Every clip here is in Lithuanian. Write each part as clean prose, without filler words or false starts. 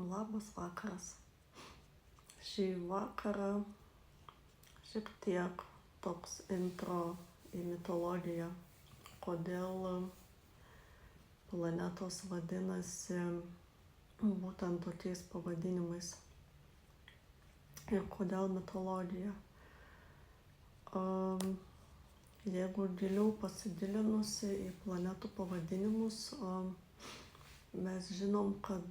Labas vakaras. Šį vakarą šiek tiek toks intro į mitologiją, kodėl planetos vadinasi būtent tokiais pavadinimais ir kodėl mitologija. Jeigu giliau pasigilinusi į planetų pavadinimus, mes žinom, kad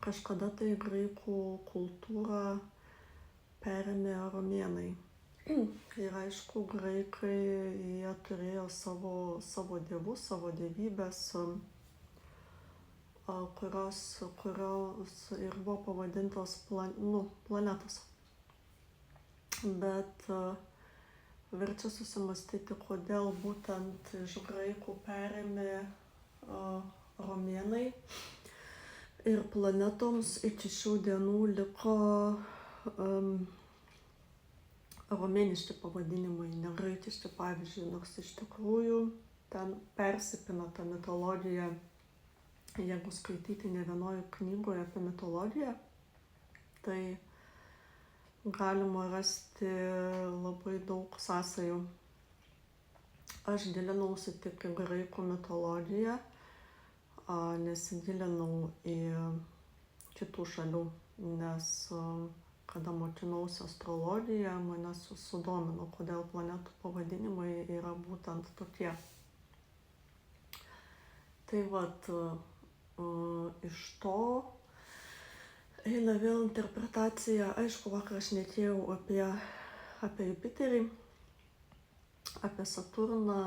kažkada tai graikų kultūrą perėmė romėnai. Ir aišku, graikai jie turėjo savo dievus, savo dievybės, kurios ir buvo pavadintos planetos. Bet verčia susimastyti, kodėl būtent iš graikų perėmė romėnai ir planetoms iki šių dienų liko romėniški pavadinimai, ne graikiški, pavyzdžiui, nors iš tikrųjų ten persipina ta mitologija. Jeigu skaityti ne vienoje knygoje apie mitologiją, tai galima rasti labai daug sąsajų. Aš gilinausi tik į graikų mitologiją, nesigilinau į kitų šalių, nes kada mokinausi astrologiją, mane sudomino, kodėl planetų pavadinimai yra būtent tokie. Tai vat, iš to eina vėl interpretacija. Aišku, vakar aš šnekėjau apie Jupiterį, apie Saturną.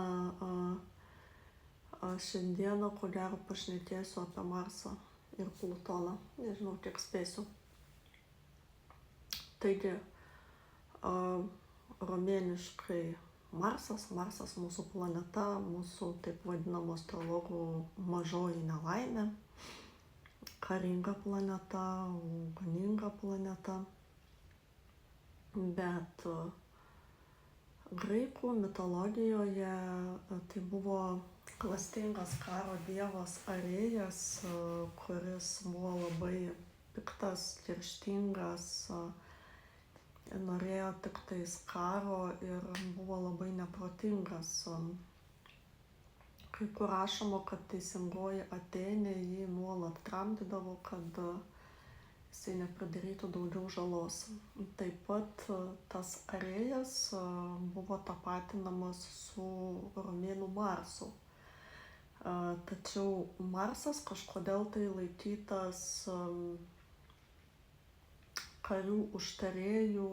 Šiandieną, ko gero, pašnekėsiu apie Marsą ir Plutoną. Nežinau, kiek spėsiu. Taigi, romėniškai Marsas mūsų planeta, mūsų taip vadinamo astrologų mažoji nelaimė, karinga planeta, ganinga planeta. Bet graikų mitologijoje tai buvo klastingas karo dievas Arėjas, kuris buvo labai piktas, kerštingas, norėjo tik tais karo ir buvo labai neprotingas. Kai kur rašoma, kad teisingoji Atėnė jį nuolat tramdydavo, kad jisai nepridarytų daugiau žalos. Taip pat tas Arėjas buvo tapatinamas su romėnų Marsu. Tačiau Marsas kažkodėl tai laikytas karių užtarėjų,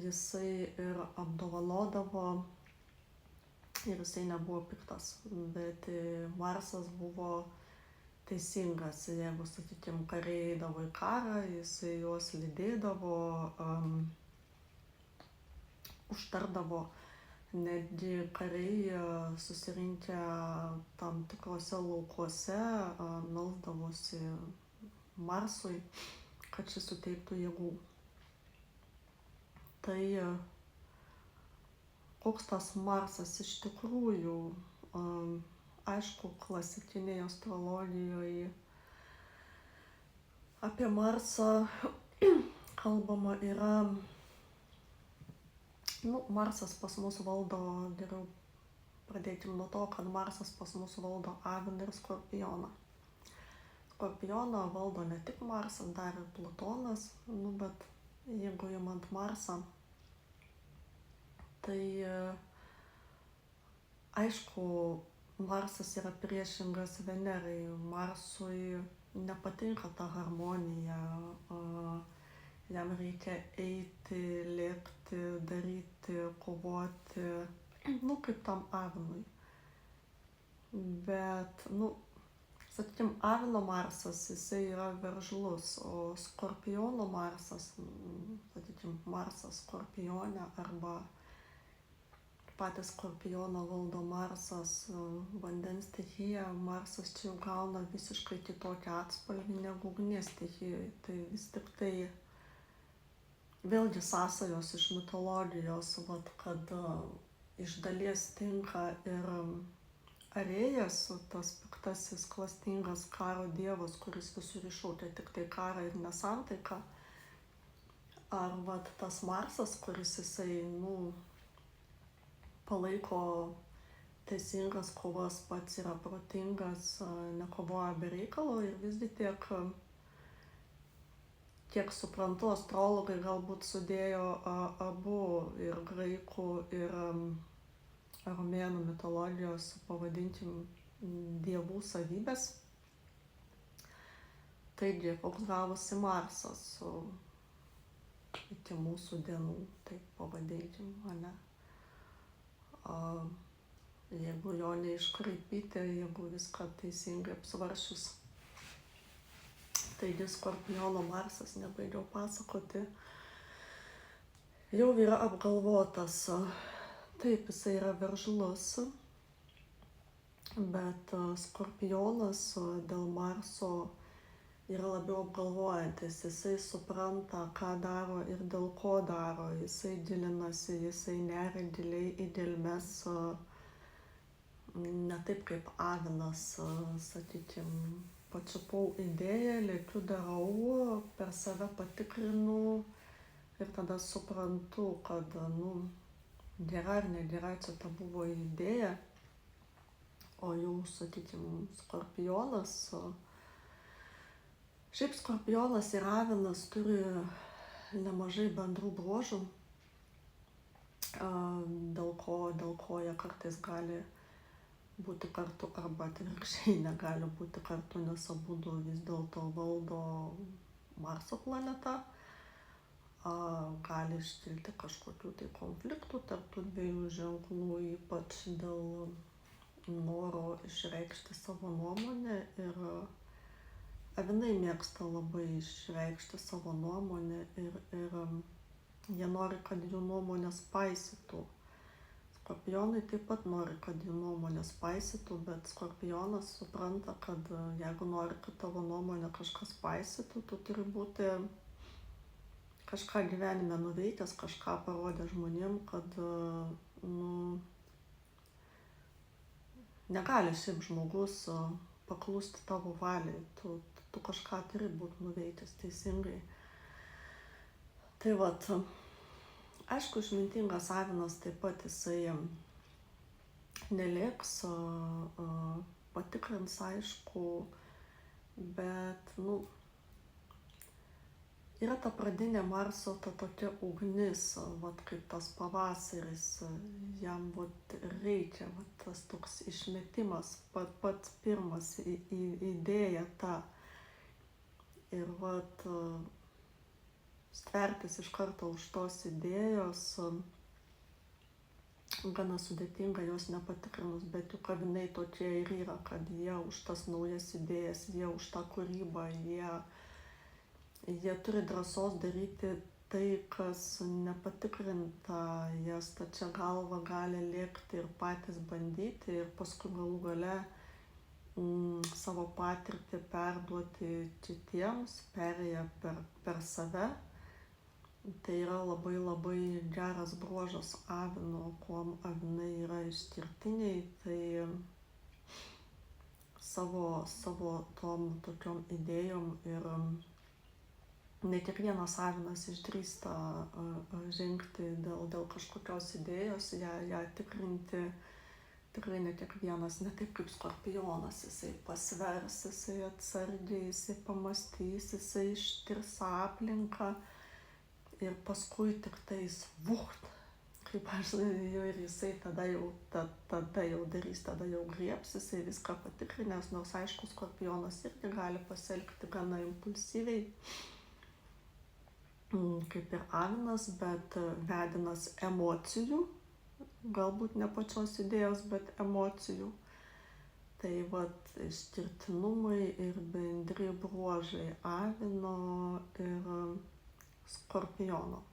jisai ir apdovanodavo ir jisai nebuvo piktas, bet Marsas buvo teisingas. Jeigu, sakykime, kariai eidavo į karą, jisai juos lydėdavo, užtardavo. Netgi kariai susirinkę tam tikrose laukuose melsdavosi Marsui, kad šis suteiktų jėgų. Tai koks tas Marsas iš tikrųjų, aišku, klasikinėje astrologijoje apie Marsą kalbama yra, Marsas pas mus valdo, geriau pradėkim nuo to, kad Marsas pas mus valdo Aviną ir Skorpioną. Skorpioną valdo ne tik Marsas, dar ir Plutonas, bet jeigu imant Marsą, tai aišku, Marsas yra priešingas Venerai. Marsui nepatinka ta harmonija, jam reikia eiti, lėkti, daryti, kovoti, kaip tam Avinui. Bet, sakykime, Avino Marsas, jisai yra veržlus, o Skorpiono Marsas, sakykime, Marsas Skorpione arba patį Skorpioną valdo Marsas, vandens stichija, Marsas čia jau gauna visiškai kitokį atspalvį negu ugnies stichijai. Tai vis tik tai vėlgi sąsajos iš mitologijos, kad iš dalies tinka ir Arėjas, tas piktas piktasis, klastingas karo dievas, kuris visur iššaukia tik tai karą ir nesantaiką. Ar vat tas Marsas, kuris jisai, palaiko teisingas kovas, pats yra protingas, nekovoja be reikalo ir visgi kiek suprantu, astrologai galbūt sudėjo abu ir graikų, ir romėnų mitologijos, pavadinkim, dievų savybės. Taigi, koks gavosi Marsas iki mūsų dienų, taip pavadinkim, ane? Jeigu jo neiškraipyti, jeigu viską teisingai apsvaršius. Taigi Skorpiono Marsas, nebaigiau pasakoti, jau yra apgalvotas. Taip, jisai yra veržlus, bet Skorpionas dėl Marso yra labiau apgalvojantis. Jisai supranta, ką daro ir dėl ko daro. Jisai gilinasi, jisai neria giliai į gelmes, ne taip kaip avinas, sakykime, pačiupau idėją, lėkiu darau, per save patikrinu ir tada suprantu, kad, gera ar negera čia ta buvo idėja. O jau, sakykime, Skorpionas, šiaip Skorpionas ir avinas turi nemažai bendrų bruožų, dėl ko jie kartais gali būti kartu arba atvirkščiai negali būti kartu, nes abudu vis dėlto valdo Marso planetą. Gali iškilti kažkokių tai konfliktų tarp tų dviejų ženklų, ypač dėl noro išreikšti savo nuomonę, ir avinai mėgsta labai išreikšti savo nuomonę ir jie nori, kad jų nuomonės paisytų. Skorpionai taip pat nori, kad jų nuomonės paisytų, bet Skorpionas supranta, kad jeigu nori, kad tavo nuomonę kažkas paisytų, tu turi būti kažką gyvenime nuveikęs, kažką parodė žmonėm, kad negali šiaip žmogus paklusti tavo valiai, tu kažką turi būti nuveikęs teisingai. Tai vat, aišku, išmintingas avinas taip pat jisai nelėks, patikrins, aišku, bet, yra ta pradinė Marso, ta tokia ugnis, vat kaip tas pavasaris, jam vat reikia, vat tas toks išmetimas, pats pirmas idėja ta. Ir vat stvertis iš karto už tos idėjos gana sudėtinga, jos nepatikrinus, bet juk avinai tokie ir yra, kad jie už tas naujas idėjas, jie už tą kūrybą, jie turi drąsos daryti tai, kas nepatikrinta, jie stačia galva gali lėkti ir patys bandyti ir paskui galų gale savo patirtį perduoti kitiems, perėję per save. Tai yra labai labai geras bruožas avino, kuom avinai yra išskirtiniai, tai savo tom tokiom idėjom ir ne kiekvienas avinas išdrįsta žengti dėl kažkokios idėjos, ją tikrinti. Tikrai ne kiekvienas, ne taip kaip Skorpionas, jisai pasvers, jisai atsargiai, jisai pamastys, jisai ištirs aplinką ir paskui tik tais vucht, kaip aš ir jisai tada jau darys, tada jau griebs, jisai viską patikrinęs, nors aišku, Skorpionas irgi gali pasielgti gana impulsyviai, kaip ir avinas, bet vedinas emocijų. Galbūt ne pačios idėjos, bet emocijų. Tai vat išskirtinumai ir bendri bruožai avino ir Skorpiono.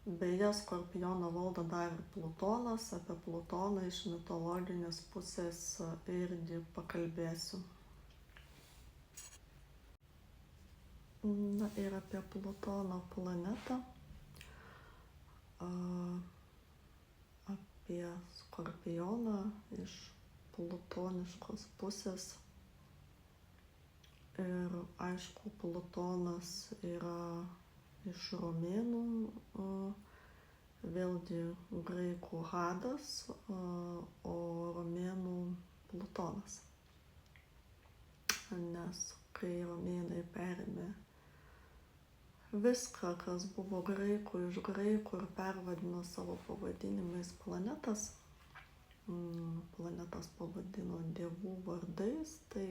Beje, Skorpioną valdo dar ir Plutonas, apie Plutoną iš mitologinės pusės irgi pakalbėsiu. Na ir apie Plutono planetą. Apie Skorpioną iš plutoniškos pusės. Ir aišku, Plutonas yra iš romėnų, vėlgi graikų Hadas, o romėnų Plutonas. Nes kai romėnai perėmė viską, kas buvo graikų iš graikų ir pervadino savo pavadinimais planetas pavadino dievų vardais, tai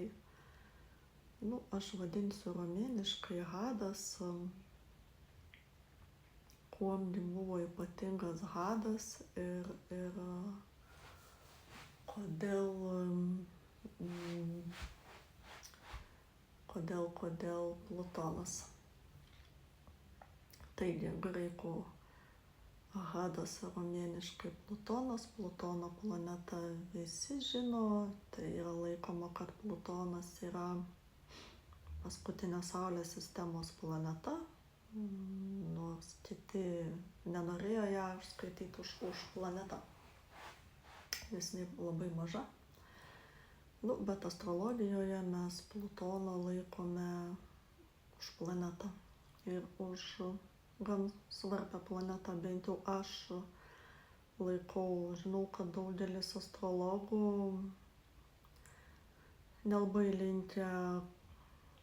aš vadinsiu romėniškai Hadas. Kuom buvo ypatingas Hadas ir kodėl Plutonas. Taigi, graikų Hadas, romėniškai Plutonas. Plutono planetą visi žino, tai yra laikoma, kad Plutonas yra paskutinė Saulės sistemos planeta, nors kiti nenorėjo ją skaityti už planetą, nes jinai labai maža. Bet astrologijoje mes Plutoną laikome už planetą ir už gan svarbią planetą, bent jau aš laikau. Žinau, kad daugelis astrologų nelabai linkę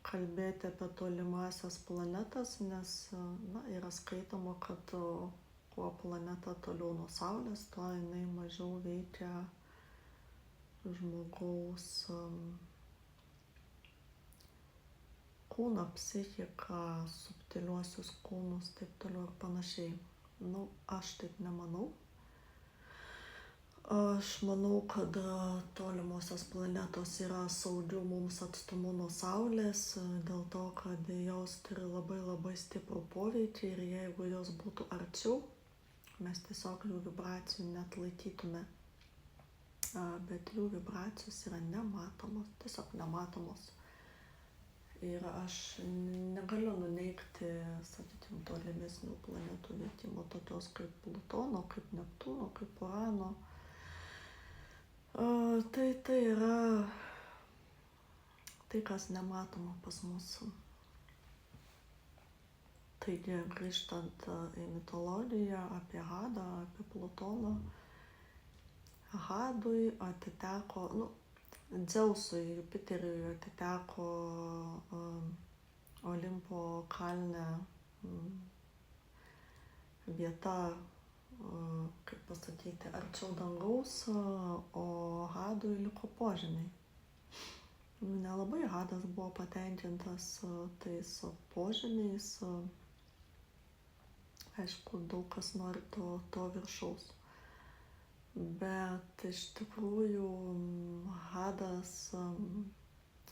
kalbėti apie tolimasias planetas, nes yra skaitoma, kad kuo planeta toliau nuo Saulės, tuo jinai mažiau veikia žmogaus kūną, psichiką, subtiliuosius kūnus, taip toliau ir panašiai. Aš taip nemanau. Aš manau, kad tolimosios planetos yra saugių mums atstumu nuo Saulės, dėl to, kad jos turi labai labai stiprų poveikį ir jeigu jos būtų arčiau, mes tiesiog jų vibracijų net laikytume. Bet jų vibracijos yra nematomos, tiesiog nematomos. Ir aš negaliu nuneigti, sakykime, tolimesnių planetų veikimo, tokios kaip Plutono, kaip Neptūno, kaip Urano. Tai yra tai, kas nematoma pas mus. Taigi, grįžtant į mitologiją apie Hadą, apie Plutoną, Hadui atiteko, Dzeusui, Jupiteriui atiteko Olimpo kalne vieta, kaip pasakyti, arčiau dangaus, o Hadui liko požemiai. Nelabai Hadas buvo patenkintas tais požemiais. Aišku, daug kas nori to viršaus. Bet iš tikrųjų Hadas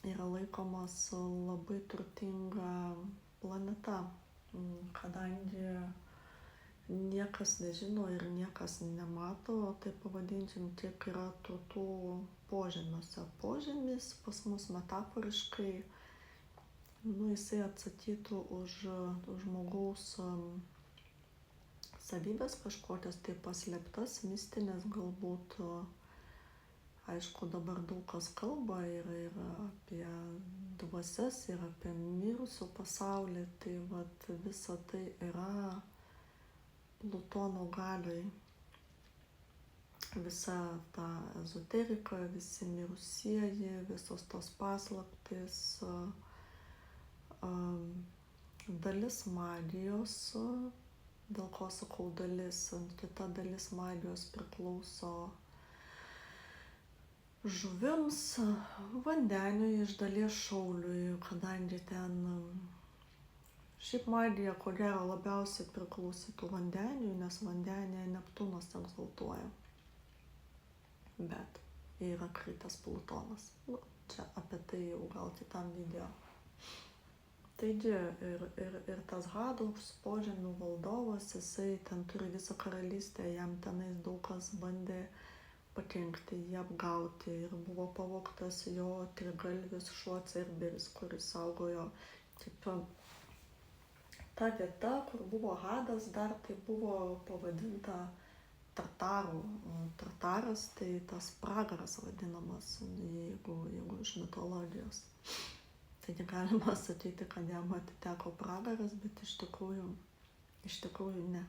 yra laikomas labai turtinga planeta, kadangi niekas nežino ir niekas nemato, tai pavadinkim, kiek yra turtų požemiuose. Požemis pas mus metaforiškai, jisai atsakytų už žmogaus savybės kažkokias tai paslėptas, mistinės galbūt. Aišku, dabar daug kas kalba ir apie dvasias, ir apie mirusių pasaulį, tai visa tai yra Plutono galioj. Visa ta ezoterika, visi mirusieji, visos tos paslaptys, dalis magijos, dėl ko sakau dalis, kita dalis magijos priklauso žuvims, vandeniui, iš dalies šauliui, kadangi ten šiaip magija, ko gero, labiausiai priklausytų vandeniui, nes vandenėje Neptūnas egzaltuoja. Bet yra kritęs Plutonas. Čia apie tai jau gal kitam video. Taigi ir tas Hados požemių valdovas, jisai ten turi visą karalystę, jam tenais daug kas bandė pakenkti, jį apgauti ir buvo pavogtas jo trigalvis šuo Cerberis, kuris saugojo. Ta vieta, kur buvo Hadas, dar tai buvo pavadinta tartaras, tai tas pragaras vadinamas, jeigu iš mitologijos. Taigi galima sakyti, kad jam atiteko pragaras, bet iš tikrųjų ne.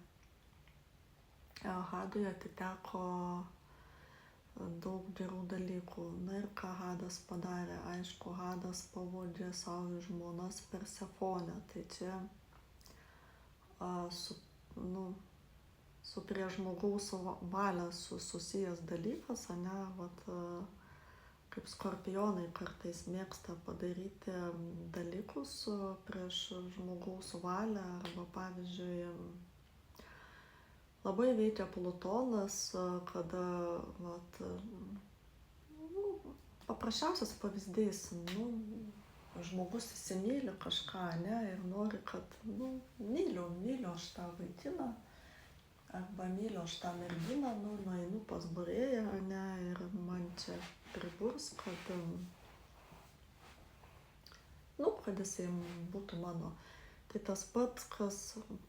Hadui atiteko daug gerų dalykų. Na ir ką Hadas padarė? Aišku, Hadas pavogė savo žmonas Persefonę. Tai čia su prie žmogaus valia susijęs dalykas, ane, vat, kaip skorpionai kartais mėgsta padaryti dalykus prieš žmogaus valią, arba pavyzdžiui, labai veikia Plutonas, kada paprasčiausias pavyzdys, žmogus įsimyli kažką, ne, ir nori, kad, myliu aš tą vaikiną, arba myliu aš tą merginą, nueinu pas būrėją, ne, ir man čia priburs, kad jisai būtų mano. Tai tas pats, kas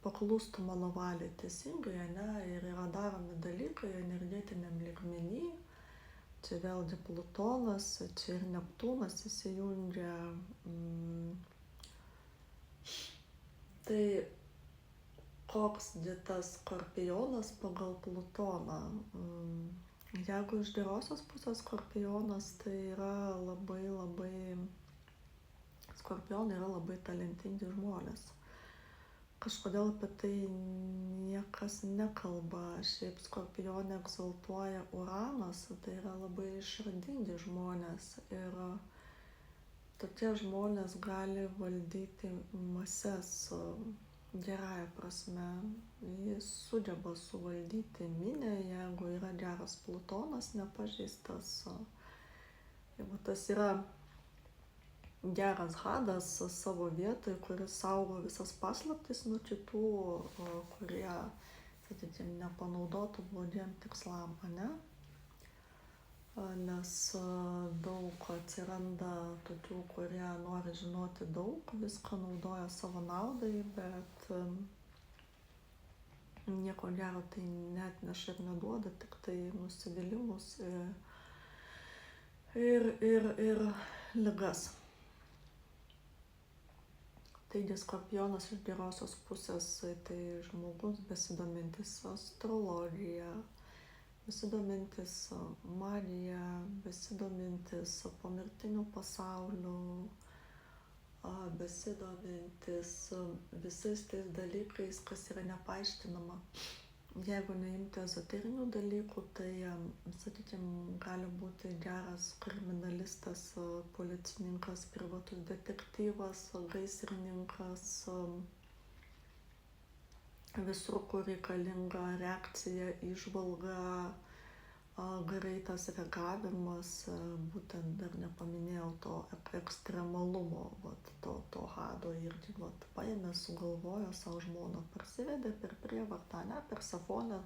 paklustų mano valiai teisingai, ne, ir yra daromi dalykai energetiniam lygmenį. Čia vėlgi Plutonas, čia ir Neptūnas įsijungia. Tai koks tas skorpionas pagal Plutoną? Jeigu iš gerosios pusės skorpionas, tai yra skorpionai yra labai talentingi žmonės. Kažkodėl apie tai niekas nekalba. Šiaip skorpionę egzaltuoja Uranas, tai yra labai išradingi žmonės. Ir tokie žmonės gali valdyti mases gerąja prasme. Jis sugeba suvaldyti minią, jeigu yra geras Plutonas, nepažeistas. Jeigu tas yra geras Hadas savo vietoj, kuris saugo visas paslaptis nuo kitų, kurie, sakykime, nepanaudotų blogiem tikslam, ne? Nes daug atsiranda tokių, kurie nori žinoti daug, viską naudoja savo naudai, bet nieko gero tai neatneša ir neduoda, tik tai nusivylimus ir ligas. Taigi skorpionas iš gerosios pusės tai žmogus besidomintis astrologija, besidomintis magija, besidomintis pomirtiniu pasauliu, besidomintis visais tais dalykais, kas yra nepaaiškinama. Jeigu neimti ezoterinių dalykų, tai, sakykime, gali būti geras kriminalistas, policininkas, privatus detektyvas, gaisrininkas, visur, kur reikalinga reakcija, įžvalga, greitas reagavimas, būtent dar nepaminėjau to ekstremalumo, to Hado irgi, paėmė, sugalvojo savo žmoną, parsivedė per prievartą, ne, Persefonę,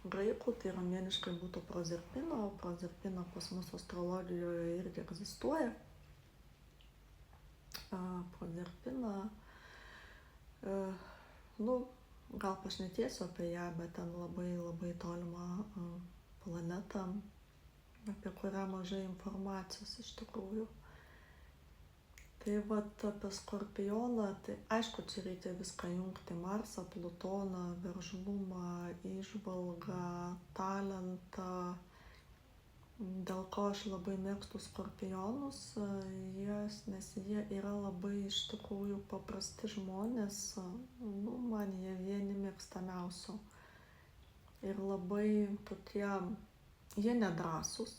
graikų, tai romėniškai būtų Prozerpina, o Prozerpina pas mus astrologijoje irgi egzistuoja. Prozerpina, gal pašnekėsiu apie ją, bet ten labai tolima planeta, apie kurią mažai informacijos iš tikrųjų. Tai apie Skorpioną, tai aišku, čia reikia viską jungti: Marsą, Plutoną, veržlumą, įžvalgą, talentą. Dėl ko aš labai mėgstu Skorpionus, nes jie yra labai iš tikrųjų paprasti žmonės, man jie vieni mėgstamiausių. Ir labai tokie, jie nedrąsūs,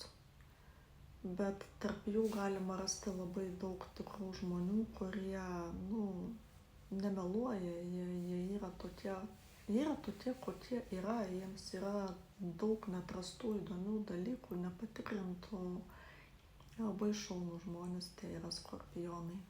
bet tarp jų galima rasti labai daug tikrų žmonių, kurie, nemeluoja, jie yra tokie, kokie yra, jiems yra daug neatrastų įdomių dalykų, nepatikrintų, labai šaunų žmonės, tai yra Skorpionai.